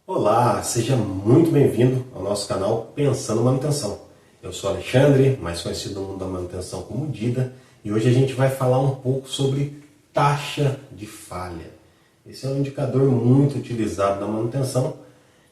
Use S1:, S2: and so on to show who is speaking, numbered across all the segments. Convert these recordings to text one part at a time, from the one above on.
S1: Olá, seja muito bem-vindo ao nosso canal Pensando Manutenção. Eu sou Alexandre, mais conhecido no mundo da manutenção como Dida, e hoje a gente vai falar um pouco sobre taxa de falha. Esse é um indicador muito utilizado na manutenção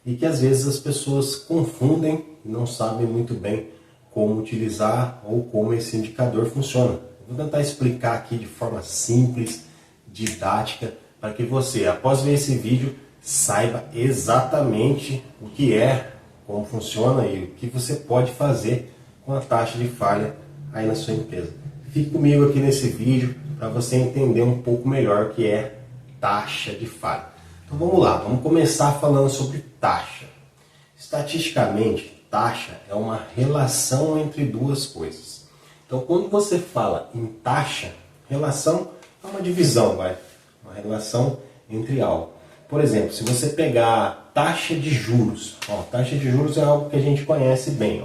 S1: e que às vezes as pessoas confundem e não sabem muito bem como utilizar ou como esse indicador funciona. Eu vou tentar explicar aqui de forma simples, didática, para que você, após ver esse vídeo, saiba exatamente o que é, como funciona e o que você pode fazer com a taxa de falha aí na sua empresa. Fique comigo aqui nesse vídeo para você entender um pouco melhor o que é taxa de falha. Então vamos lá, vamos começar falando sobre taxa. Estatisticamente, taxa é uma relação entre duas coisas. Então quando você fala em taxa, relação é uma divisão, uma relação entre algo. Por exemplo, se você pegar taxa de juros, taxa de juros é algo que a gente conhece bem.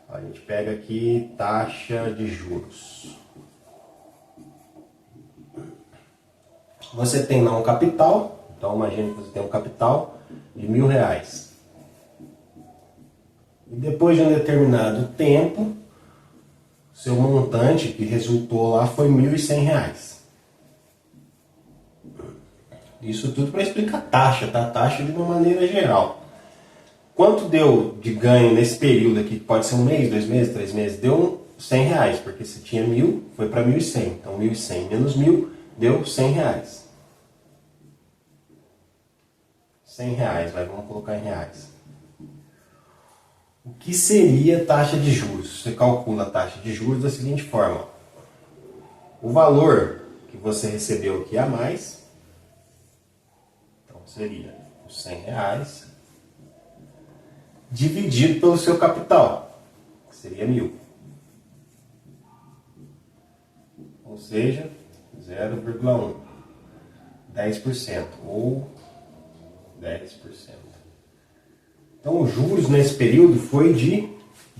S1: A gente pega aqui taxa de juros. Você tem lá um capital, então imagine que você tem um capital de R$1.000. E depois de um determinado tempo, seu montante que resultou lá foi R$1.100. Isso tudo para explicar taxa, tá? Taxa de uma maneira geral. Quanto deu de ganho nesse período aqui? Pode ser um mês, 2 meses, 3 meses. Deu R$100, porque se tinha 1.000, foi para 1.100. Então 1.100 menos 1.000 deu R$100. R$100, vamos colocar em reais. O que seria taxa de juros? Você calcula a taxa de juros da seguinte forma. O valor que você recebeu aqui a mais, seria os R$100 dividido pelo seu capital, que seria 1.000. Ou seja, 0,1. 10% ou 10%. Então os juros nesse período foi de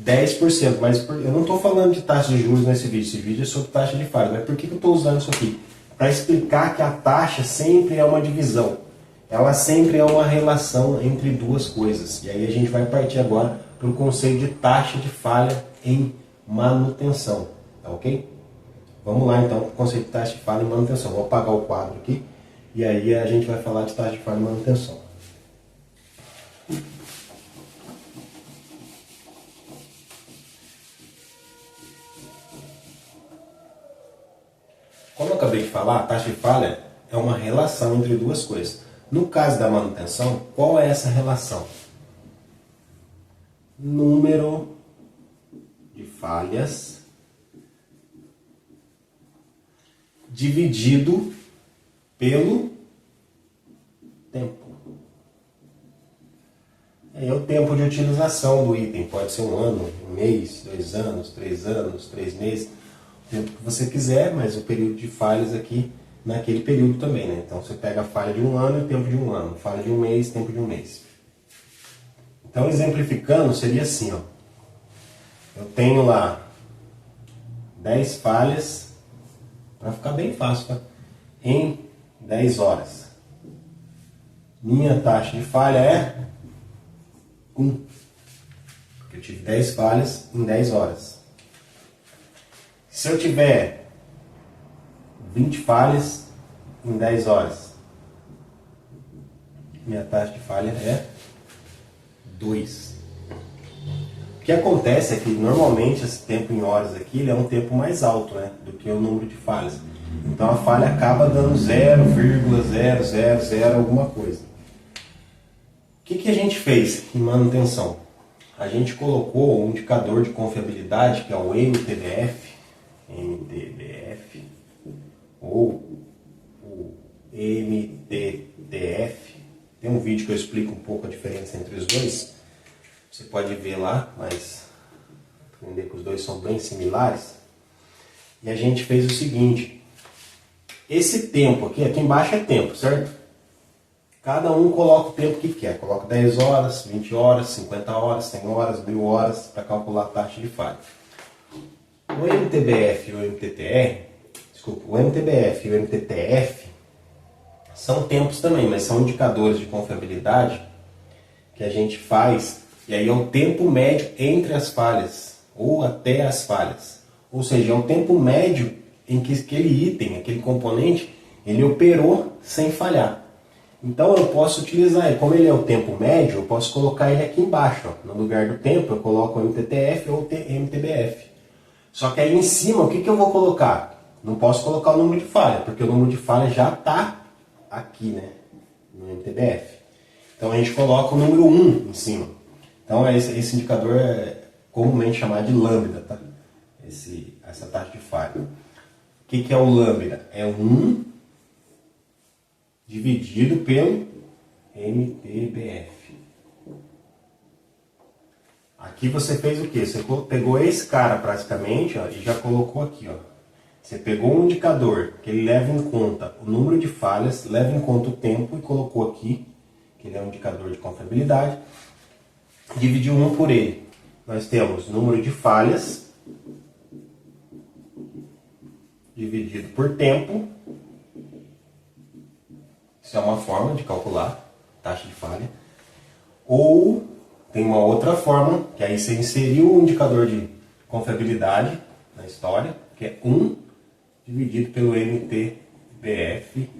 S1: 10%, mas eu não estou falando de taxa de juros nesse vídeo. Esse vídeo é sobre taxa de falha. Mas por que eu estou usando isso aqui? Para explicar que a taxa sempre é uma divisão. Ela sempre é uma relação entre duas coisas. E aí a gente vai partir agora para o conceito de taxa de falha em manutenção. Tá ok? Vamos lá então para o conceito de taxa de falha em manutenção. Vou apagar o quadro aqui e aí a gente vai falar de taxa de falha em manutenção. Como eu acabei de falar, a taxa de falha é uma relação entre duas coisas. No caso da manutenção, qual é essa relação? Número de falhas dividido pelo tempo. É o tempo de utilização do item. Pode ser 1 ano, 1 mês, 2 anos, 3 meses. O tempo que você quiser, mas o período de falhas aqui naquele período também, né? Então você pega a falha de 1 ano e o tempo de 1 ano, falha de 1 mês, tempo de 1 mês. Então exemplificando seria assim, eu tenho lá 10 falhas, para ficar bem fácil, tá? Em 10 horas. Minha taxa de falha é 1, porque eu tive 10 falhas em 10 horas. Se eu tiver 20 falhas em 10 horas, minha taxa de falha é 2. O que acontece é que normalmente esse tempo em horas aqui ele é um tempo mais alto, né, do que o número de falhas. Então a falha acaba dando 0,000 alguma coisa. O que a gente fez em manutenção? A gente colocou um indicador de confiabilidade que é o MTBF, ou o MTTF. Tem um vídeo que eu explico um pouco a diferença entre os dois. Você pode ver lá, mas entender que os dois são bem similares. E a gente fez o seguinte. Esse tempo aqui embaixo é tempo, certo? Cada um coloca o tempo que quer. Coloca 10 horas, 20 horas, 50 horas, 100 horas, 1.000 horas para calcular a taxa de falha. O MTBF e o MTTF são tempos também, mas são indicadores de confiabilidade que a gente faz, e aí é o tempo médio entre as falhas, ou até as falhas. Ou seja, é o tempo médio em que aquele item, aquele componente, ele operou sem falhar. Então eu posso utilizar ele, como ele é o tempo médio, eu posso colocar ele aqui embaixo. Ó. No lugar do tempo eu coloco o MTTF ou o MTBF. Só que aí em cima, o que eu vou colocar? Não posso colocar o número de falha, porque o número de falha já está aqui, né? No MTBF. Então a gente coloca o número 1 em cima. Então esse indicador é comumente chamado de lambda, tá? Essa taxa de falha. O que é o lambda? É 1 dividido pelo MTBF. Aqui você fez o quê? Você pegou esse cara praticamente, ó, e já colocou aqui. Ó. Você pegou um indicador que ele leva em conta o número de falhas, leva em conta o tempo e colocou aqui, que ele é um indicador de confiabilidade, dividiu 1 por ele. Nós temos número de falhas dividido por tempo. Isso é uma forma de calcular taxa de falha. Ou tem uma outra forma, que aí você inseriu o indicador de confiabilidade na história, que é 1 dividido pelo MTBF.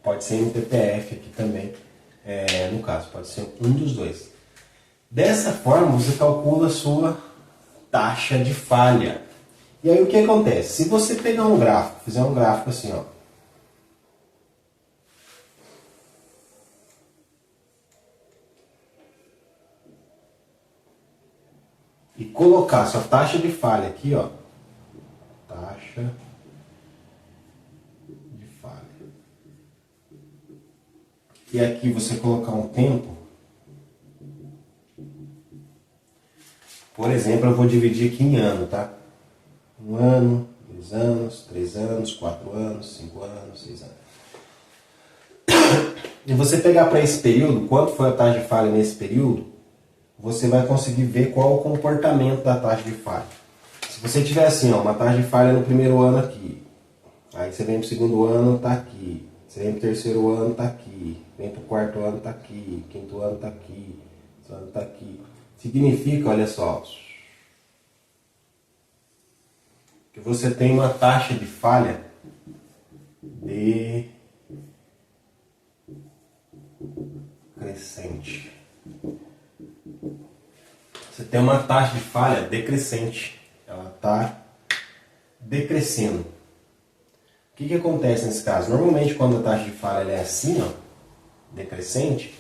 S1: Pode ser MTPF aqui também, no caso, pode ser um dos dois. Dessa forma, você calcula a sua taxa de falha. E aí o que acontece? Se você pegar um gráfico, fizer um gráfico assim, ó, e colocar sua taxa de falha aqui, ó, taxa de falha. E aqui você colocar um tempo. Por exemplo, eu vou dividir aqui em ano, tá? 1 ano, 2 anos, 3 anos, 4 anos, 5 anos, 6 anos. E você pegar para esse período, quanto foi a taxa de falha nesse período, você vai conseguir ver qual o comportamento da taxa de falha. Se você tiver assim, ó, uma taxa de falha no primeiro ano aqui, aí você vem para o segundo ano, tá aqui, você vem para o terceiro ano, tá aqui, vem para o quarto ano, tá aqui, quinto ano, tá aqui, sexto ano, tá aqui. Significa, olha só, que você tem uma taxa de falha decrescente. Você tem uma taxa de falha decrescente. Ela está decrescendo. O que acontece nesse caso? Normalmente quando a taxa de falha é assim, ó, decrescente,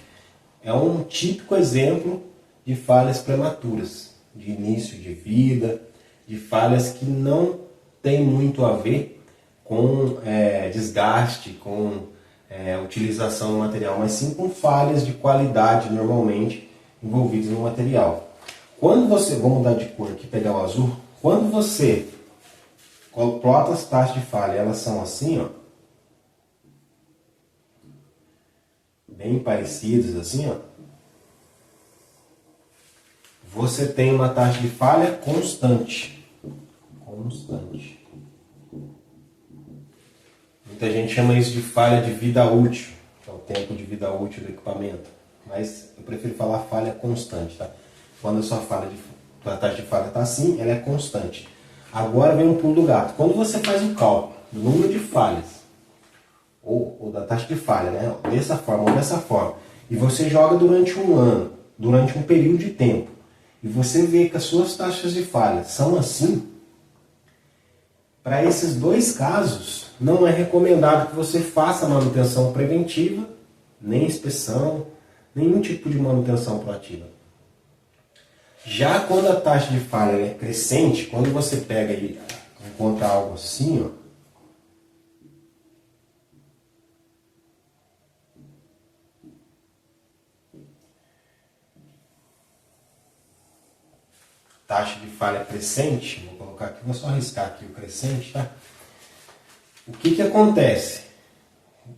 S1: é um típico exemplo de falhas prematuras, de início de vida, de falhas que não tem muito a ver com desgaste, com utilização do material, mas sim com falhas de qualidade normalmente envolvidas no material. Quando você, vamos mudar de cor aqui, pegar o azul, quando você plota as taxas de falha, elas são assim, ó, bem parecidas assim, ó, você tem uma taxa de falha constante. Constante. Muita gente chama isso de falha de vida útil, que é o tempo de vida útil do equipamento. Mas eu prefiro falar falha constante, tá? Quando a sua taxa de falha está assim, ela é constante. Agora vem um pulo do gato. Quando você faz o cálculo do número de falhas, ou da taxa de falha, né? Dessa forma ou dessa forma, e você joga durante um ano, durante um período de tempo, e você vê que as suas taxas de falha são assim, para esses dois casos, não é recomendado que você faça manutenção preventiva, nem inspeção, nenhum tipo de manutenção proativa. Já quando a taxa de falha é crescente, quando você pega e encontra algo assim, ó, taxa de falha crescente, vou colocar aqui, vou só arriscar aqui o crescente, tá? O que acontece?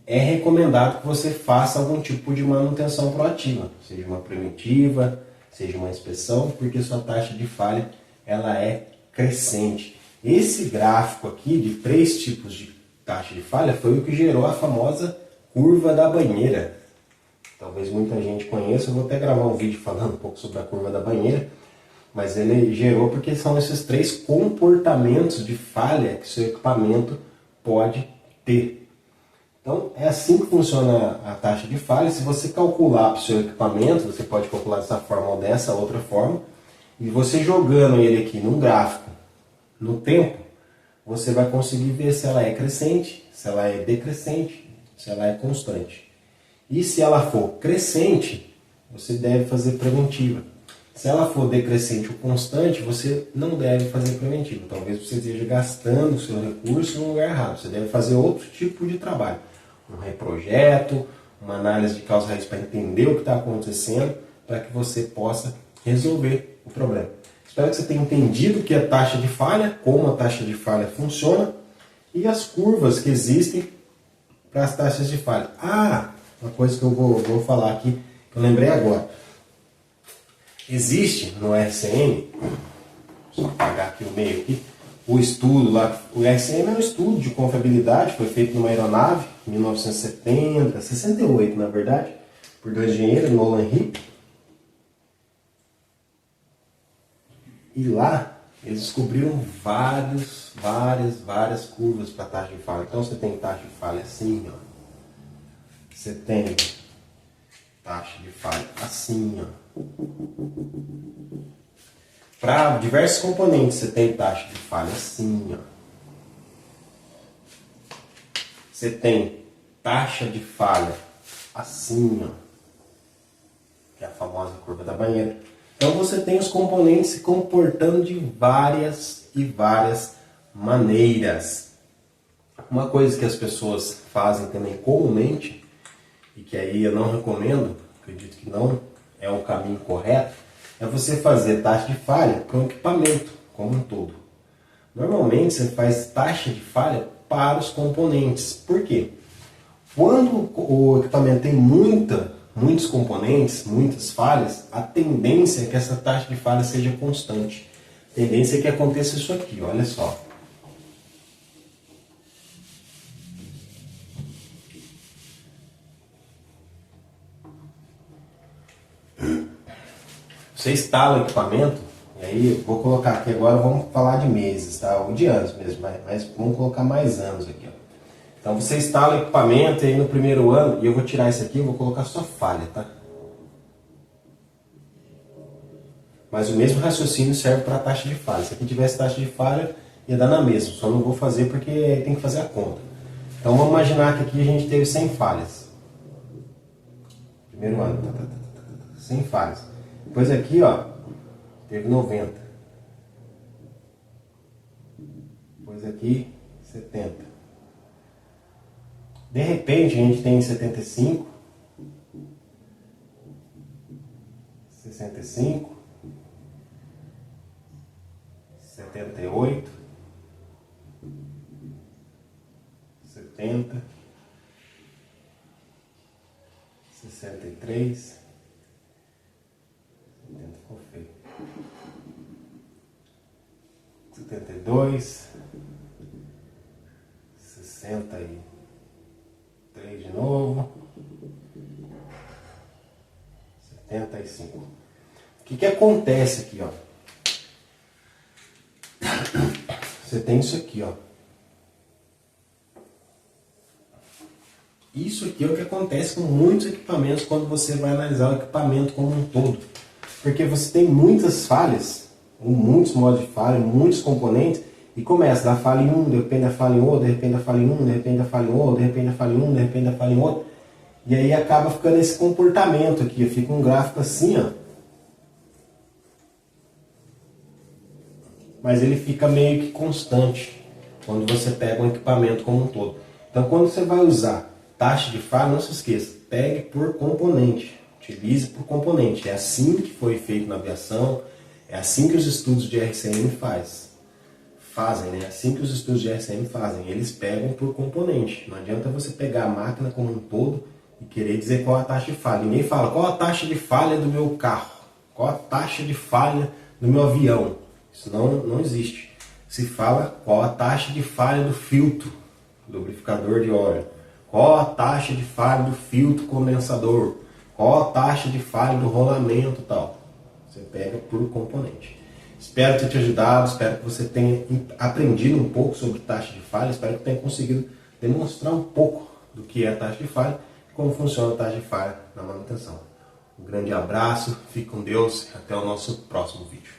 S1: É recomendado que você faça algum tipo de manutenção proativa, seja uma preventiva, seja uma inspeção, porque sua taxa de falha ela é crescente. Esse gráfico aqui de 3 tipos de taxa de falha foi o que gerou a famosa curva da banheira. talvez muita gente conheça. Eu vou até gravar um vídeo falando um pouco sobre a curva da banheira, mas ele gerou porque são esses 3 comportamentos de falha que seu equipamento pode ter. Então é assim que funciona a taxa de falha. Se você calcular para o seu equipamento, você pode calcular dessa forma ou dessa outra forma, e você jogando ele aqui num gráfico, no tempo, você vai conseguir ver se ela é crescente, se ela é decrescente, se ela é constante. E se ela for crescente, você deve fazer preventiva. Se ela for decrescente ou constante, você não deve fazer preventiva. Talvez você esteja gastando o seu recurso no lugar errado. Você deve fazer outro tipo de trabalho. Um reprojeto, uma análise de causa e raiz para entender o que está acontecendo, para que você possa resolver o problema. Espero que você tenha entendido o que é taxa de falha, como a taxa de falha funciona e as curvas que existem para as taxas de falha. Uma coisa que eu vou falar aqui, que eu lembrei agora. Existe no RCM, só apagar aqui o meio aqui, o estudo lá. O RCM é um estudo de confiabilidade, foi feito numa aeronave, em 1970, 68 na verdade, por 2 engenheiros, Nolan Hipp. E lá eles descobriram várias curvas para taxa de falha. Então você tem taxa de falha assim, ó. Você tem taxa de falha assim, ó. Para diversos componentes você tem taxa de falha assim, ó. Você tem taxa de falha assim, ó, que é a famosa curva da banheira. Então você tem os componentes se comportando de várias maneiras. Uma coisa que as pessoas fazem também comumente, e que aí eu não recomendo, acredito que não é o caminho correto, é você fazer taxa de falha para o equipamento como um todo. Normalmente você faz taxa de falha para os componentes. Por quê? Quando o equipamento tem muitos componentes, muitas falhas, a tendência é que essa taxa de falha seja constante. A tendência é que aconteça isso aqui, olha só. Você instala o equipamento, e aí vou colocar aqui agora, vamos falar de meses, tá? Ou de anos mesmo, mas vamos colocar mais anos aqui, ó. Então você instala o equipamento e aí no primeiro ano, e eu vou tirar isso aqui e vou colocar só falha, tá? Mas o mesmo raciocínio serve para a taxa de falha. Se aqui tivesse taxa de falha, ia dar na mesma, só não vou fazer porque tem que fazer a conta. Então vamos imaginar que aqui a gente teve 100 falhas. Primeiro ano, 100 falhas. Depois aqui, ó, teve 90. Depois aqui, 70. De repente a gente tem 75, 65, 78, 70, 63, 70 ficou feio, 72, 63 de novo, 75. O que acontece aqui, ó? Você tem isso aqui, ó. Isso aqui é o que acontece com muitos equipamentos quando você vai analisar o equipamento como um todo. Porque você tem muitas falhas, ou muitos modos de falha, muitos componentes, e começa a dar falha em um, de repente a falha em outro, de repente a falha em um, de repente a falha em outro, de repente a falha em um, de repente a falha em outro. E aí acaba ficando esse comportamento aqui, fica um gráfico assim, ó. Mas ele fica meio que constante quando você pega um equipamento como um todo. Então quando você vai usar taxa de falha, não se esqueça, pegue por componente, utilize por componente. É assim que foi feito na aviação, é assim que os estudos de RCM fazem, né? É assim que os estudos de RCM fazem, eles pegam por componente. Não adianta você pegar a máquina como um todo e querer dizer qual a taxa de falha. Ninguém fala qual a taxa de falha do meu carro, qual a taxa de falha do meu avião. Isso não existe. Se fala qual a taxa de falha do filtro, lubrificador de óleo, qual a taxa de falha do filtro condensador, qual a taxa de falha do rolamento e tal. Você pega por componente. Espero ter te ajudado, espero que você tenha aprendido um pouco sobre taxa de falha, espero que tenha conseguido demonstrar um pouco do que é a taxa de falha e como funciona a taxa de falha na manutenção. Um grande abraço, fique com Deus e até o nosso próximo vídeo.